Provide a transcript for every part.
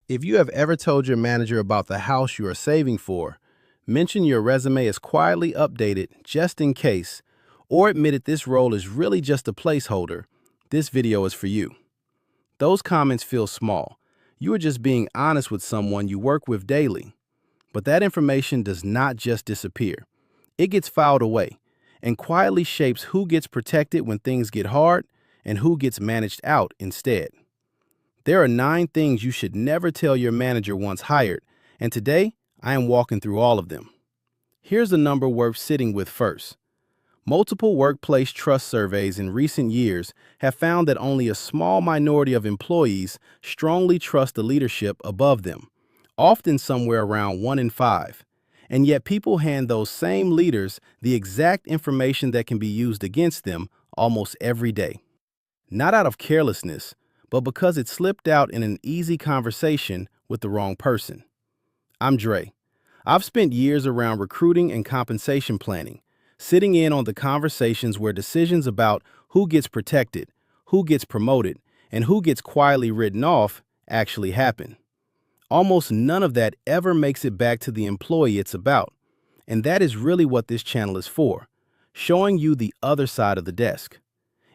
If you have ever told your manager about the house you are saving for, mentioned your resume is quietly updated just in case, or admitted this role is really just a placeholder, this video is for you. Those comments feel small. You are just being honest with someone you work with daily. But that information does not just disappear. It gets filed away and quietly shapes who gets protected when things get hard and who gets managed out instead. There are 9 things you should never tell your manager once hired, and today I am walking through all of them. Here's a number worth sitting with first. Multiple workplace trust surveys in recent years have found that only a small minority of employees strongly trust the leadership above them, often somewhere around 1 in 5. And yet people hand those same leaders the exact information that can be used against them almost every day. Not out of carelessness, but because it slipped out in an easy conversation with the wrong person. I'm Dre. I've spent years around recruiting and compensation planning, sitting in on the conversations where decisions about who gets protected, who gets promoted, and who gets quietly written off actually happen. Almost none of that ever makes it back to the employee it's about, and that is really what this channel is for, showing you the other side of the desk.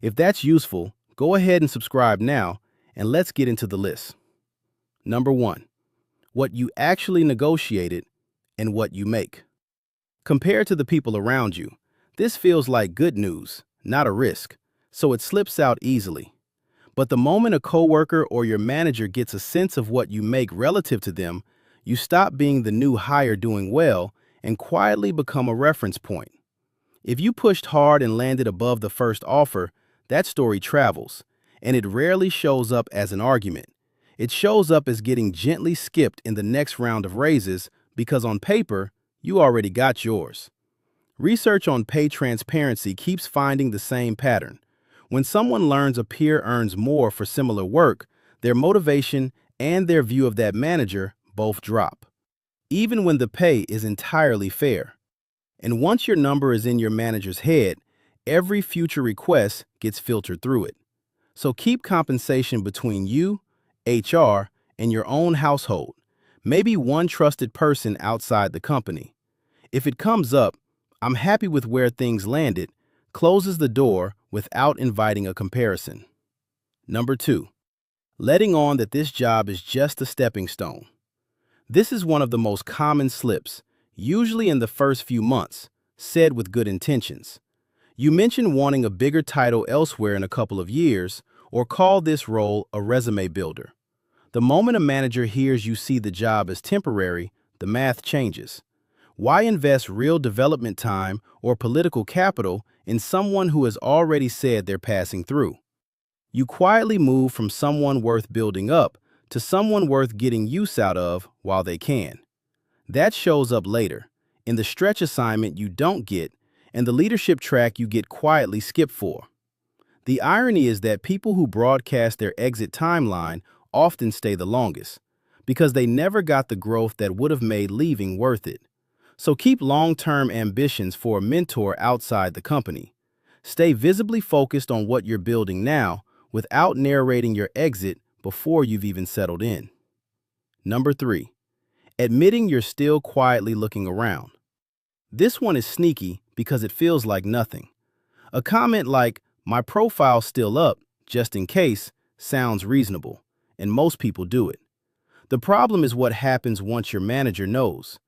If that's useful, go ahead and subscribe now, and let's get into the list. Number 1. What you actually negotiated and what you make. Compared to the people around you, this feels like good news, not a risk, so it slips out easily. But the moment a coworker or your manager gets a sense of what you make relative to them, you stop being the new hire doing well and quietly become a reference point. If you pushed hard and landed above the first offer, that story travels, and it rarely shows up as an argument. It shows up as getting gently skipped in the next round of raises because on paper, you already got yours. Research on pay transparency keeps finding the same pattern. When someone learns a peer earns more for similar work, their motivation and their view of that manager both drop, even when the pay is entirely fair. And once your number is in your manager's head, every future request gets filtered through it. So keep compensation between you, HR, and your own household, maybe one trusted person outside the company. If it comes up, I'm happy with where things landed, closes the door without inviting a comparison. Number 2. Letting on that this job is just a stepping stone. This is one of the most common slips, usually in the first few months, said with good intentions. You mention wanting a bigger title elsewhere in a couple of years, or call this role a resume builder. The moment a manager hears you see the job as temporary, the math changes. Why invest real development time or political capital in someone who has already said they're passing through? You quietly move from someone worth building up to someone worth getting use out of while they can. That shows up later, in the stretch assignment you don't get and the leadership track you get quietly skipped for. The irony is that people who broadcast their exit timeline often stay the longest, because they never got the growth that would have made leaving worth it. So keep long-term ambitions for a mentor outside the company. Stay visibly focused on what you're building now without narrating your exit before you've even settled in. Number 3. Admitting you're still quietly looking around. This one is sneaky because it feels like nothing. A comment like, "My profile's still up, just in case," sounds reasonable, and most people do it. The problem is what happens once your manager knows.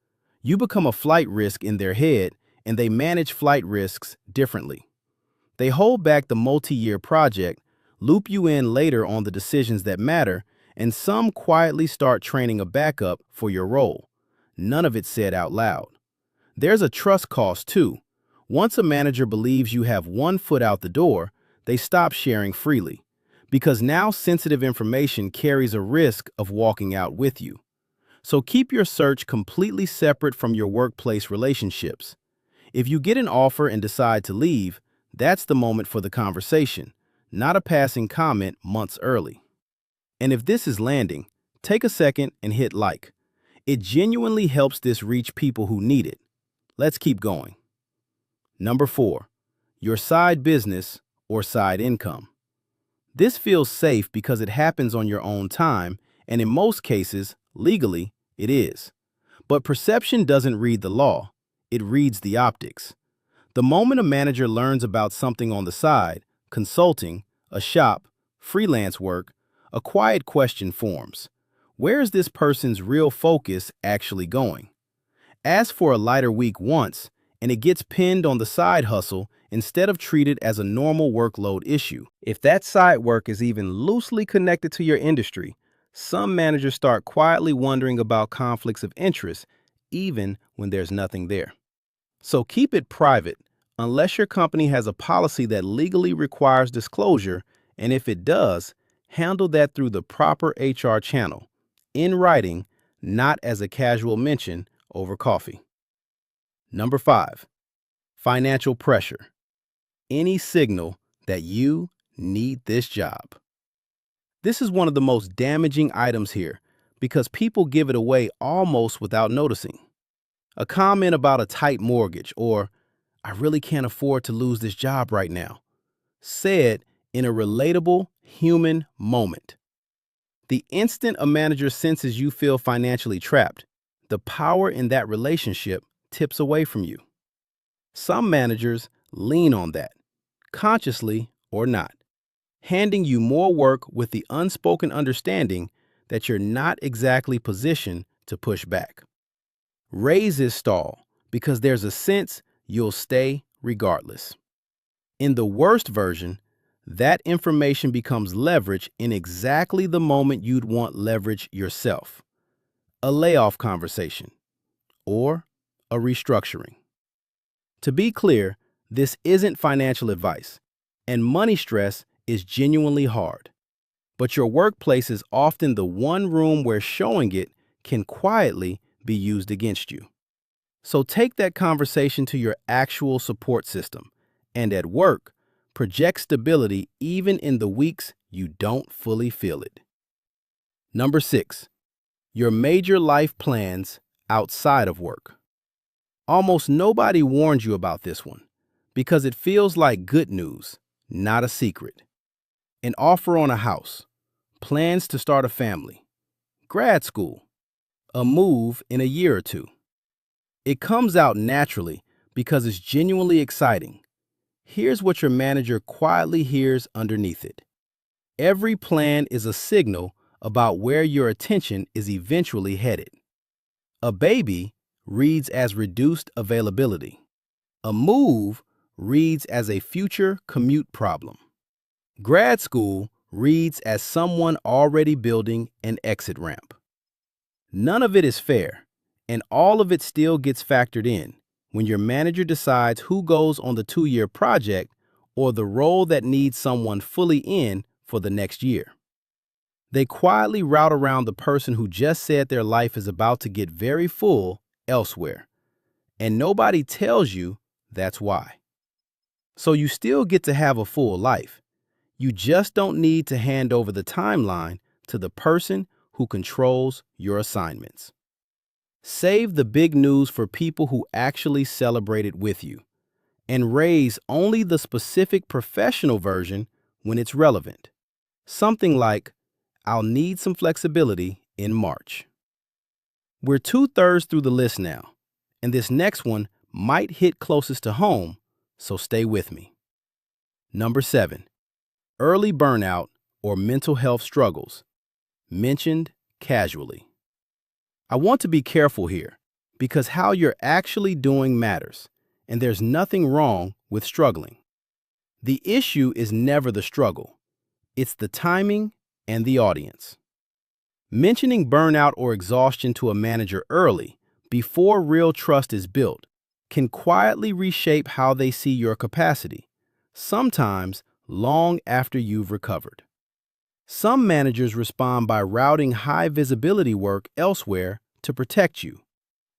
You become a flight risk in their head, and they manage flight risks differently. They hold back the multi-year project, loop you in later on the decisions that matter, and some quietly start training a backup for your role. None of it said out loud. There's a trust cost too. Once a manager believes you have one foot out the door, they stop sharing freely, because now sensitive information carries a risk of walking out with you. So keep your search completely separate from your workplace relationships. If you get an offer and decide to leave, that's the moment for the conversation, not a passing comment months early. And if this is landing, take a second and hit like. It genuinely helps this reach people who need it. Let's keep going. Number 4. Your side business or side income. This feels safe because it happens on your own time and in most cases, legally, it is. But perception doesn't read the law, it reads the optics. The moment a manager learns about something on the side, consulting, a shop, freelance work, a quiet question forms. Where is this person's real focus actually going? Ask for a lighter week once, and it gets pinned on the side hustle instead of treated as a normal workload issue. If that side work is even loosely connected to your industry, some managers start quietly wondering about conflicts of interest, even when there's nothing there. So keep it private unless your company has a policy that legally requires disclosure, and if it does, handle that through the proper HR channel, in writing, not as a casual mention over coffee. Number 5, financial pressure. Any signal that you need this job. This is one of the most damaging items here because people give it away almost without noticing. A comment about a tight mortgage or, "I really can't afford to lose this job right now," said in a relatable human moment. The instant a manager senses you feel financially trapped, the power in that relationship tips away from you. Some managers lean on that, consciously or not, handing you more work with the unspoken understanding that you're not exactly positioned to push back. Raises stall because there's a sense you'll stay regardless. In the worst version, that information becomes leverage in exactly the moment you'd want leverage yourself. A layoff conversation or a restructuring. To be clear, this isn't financial advice, and money stress is genuinely hard. But your workplace is often the one room where showing it can quietly be used against you. So take that conversation to your actual support system, and at work, project stability even in the weeks you don't fully feel it. Number 6, your major life plans outside of work. Almost nobody warned you about this one because it feels like good news, not a secret. An offer on a house, plans to start a family, grad school, a move in a year or two. It comes out naturally because it's genuinely exciting. Here's what your manager quietly hears underneath it. Every plan is a signal about where your attention is eventually headed. A baby reads as reduced availability. A move reads as a future commute problem. Grad school reads as someone already building an exit ramp. None of it is fair, and all of it still gets factored in when your manager decides who goes on the 2-year project or the role that needs someone fully in for the next year. They quietly route around the person who just said their life is about to get very full elsewhere, and nobody tells you that's why. So you still get to have a full life. You just don't need to hand over the timeline to the person who controls your assignments. Save the big news for people who actually celebrate it with you, and raise only the specific professional version when it's relevant. Something like, "I'll need some flexibility in March." We're 2/3 through the list now, and this next one might hit closest to home, so stay with me. Number 7, early burnout or mental health struggles, mentioned casually. I want to be careful here because how you're actually doing matters, and there's nothing wrong with struggling. The issue is never the struggle. It's the timing and the audience. Mentioning burnout or exhaustion to a manager early, before real trust is built, can quietly reshape how they see your capacity, sometimes long after you've recovered. Some managers respond by routing high visibility work elsewhere to protect you,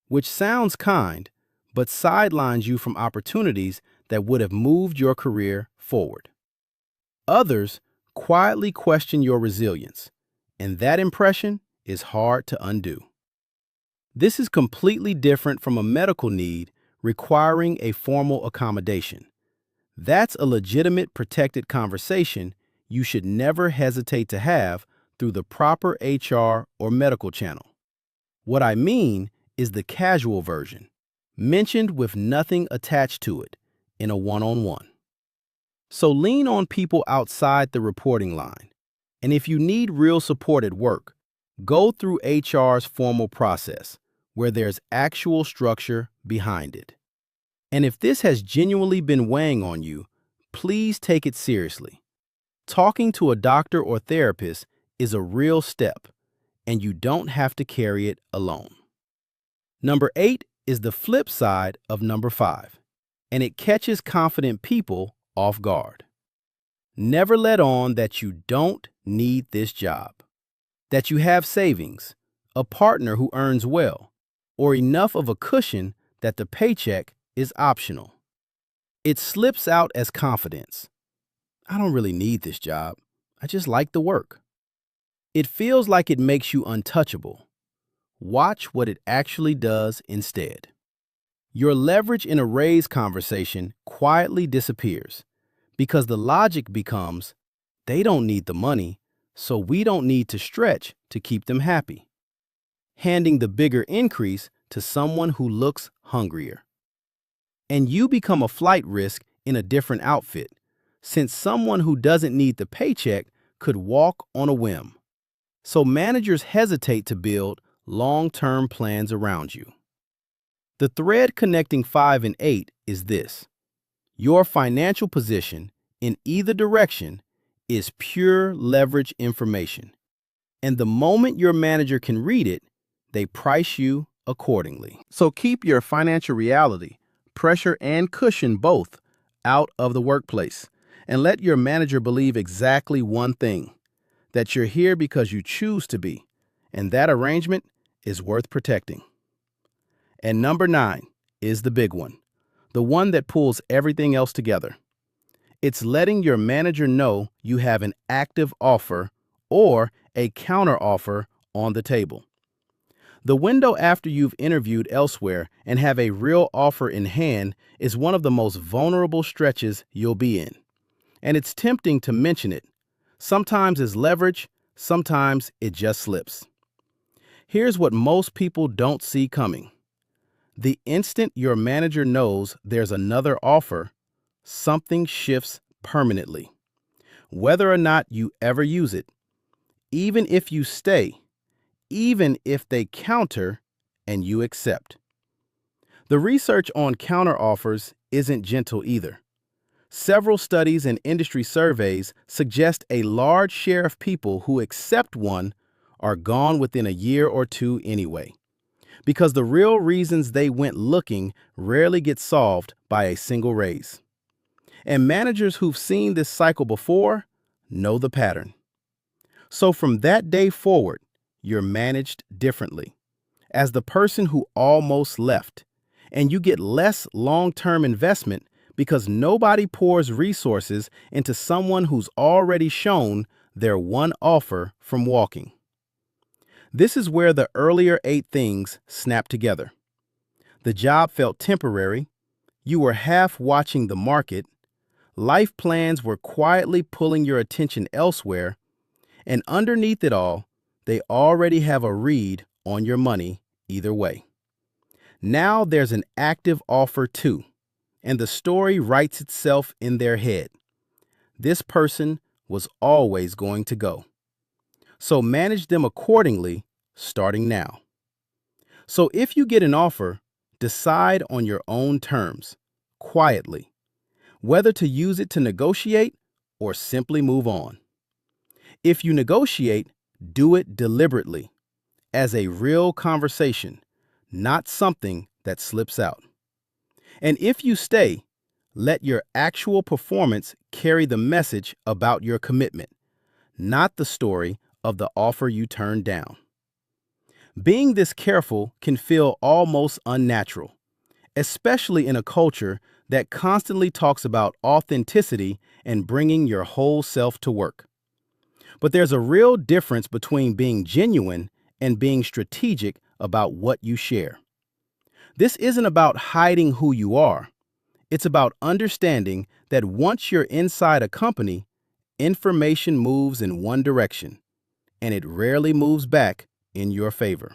which sounds kind, but sidelines you from opportunities that would have moved your career forward. Others quietly question your resilience, and that impression is hard to undo. This is completely different from a medical need requiring a formal accommodation. That's a legitimate protected conversation you should never hesitate to have through the proper HR or medical channel. What I mean is the casual version, mentioned with nothing attached to it, in a one-on-one. So lean on people outside the reporting line. And if you need real support at work, go through HR's formal process, where there's actual structure behind it. And if this has genuinely been weighing on you, please take it seriously. Talking to a doctor or therapist is a real step, and you don't have to carry it alone. Number 8 is the flip side of number 5, and it catches confident people off guard. Never let on that you don't need this job, that you have savings, a partner who earns well, or enough of a cushion that the paycheck is optional. It slips out as confidence. I don't really need this job. I just like the work. It feels like it makes you untouchable. Watch what it actually does instead. Your leverage in a raise conversation quietly disappears because the logic becomes, they don't need the money, so we don't need to stretch to keep them happy. Handing the bigger increase to someone who looks hungrier. And you become a flight risk in a different outfit, since someone who doesn't need the paycheck could walk on a whim. So managers hesitate to build long-term plans around you. The thread connecting 5 and 8 is this. Your financial position, in either direction, is pure leverage information. And the moment your manager can read it, they price you accordingly. So keep your financial reality, pressure and cushion both, out of the workplace. And let your manager believe exactly one thing, that you're here because you choose to be. And that arrangement is worth protecting. And number 9 is the big one, the one that pulls everything else together. It's letting your manager know you have an active offer or a counteroffer on the table. The window after you've interviewed elsewhere and have a real offer in hand is one of the most vulnerable stretches you'll be in. And it's tempting to mention it. Sometimes it's leverage, sometimes it just slips. Here's what most people don't see coming. The instant your manager knows there's another offer, something shifts permanently. Whether or not you ever use it, even if you stay, even if they counter and you accept. The research on counteroffers isn't gentle either. Several studies and industry surveys suggest a large share of people who accept one are gone within a year or two anyway, because the real reasons they went looking rarely get solved by a single raise. And managers who've seen this cycle before know the pattern. So from that day forward, you're managed differently, as the person who almost left, and you get less long-term investment because nobody pours resources into someone who's already shown their one offer from walking. This is where the earlier 8 things snap together. The job felt temporary, you were half watching the market, life plans were quietly pulling your attention elsewhere, and underneath it all, they already have a read on your money either way. Now there's an active offer too, and the story writes itself in their head. This person was always going to go. So manage them accordingly, starting now. So if you get an offer, decide on your own terms, quietly, whether to use it to negotiate or simply move on. If you negotiate, do it deliberately, as a real conversation, not something that slips out. And if you stay, let your actual performance carry the message about your commitment, not the story of the offer you turned down. Being this careful can feel almost unnatural, especially in a culture that constantly talks about authenticity and bringing your whole self to work. But there's a real difference between being genuine and being strategic about what you share. This isn't about hiding who you are. It's about understanding that once you're inside a company, information moves in one direction, and it rarely moves back in your favor.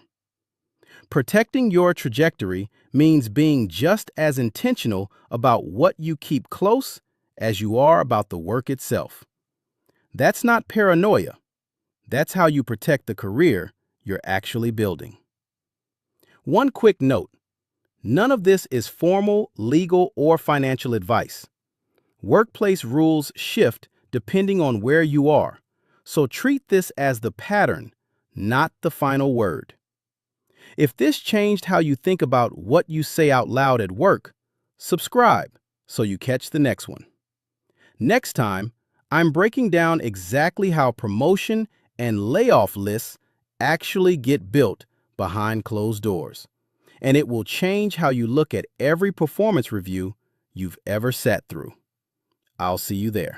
Protecting your trajectory means being just as intentional about what you keep close as you are about the work itself. That's not paranoia. That's how you protect the career you're actually building. One quick note: none of this is formal, legal, or financial advice. Workplace rules shift depending on where you are, so treat this as the pattern, not the final word. If this changed how you think about what you say out loud at work, subscribe so you catch the next one. Next time, I'm breaking down exactly how promotion and layoff lists actually get built behind closed doors, and it will change how you look at every performance review you've ever sat through. I'll see you there.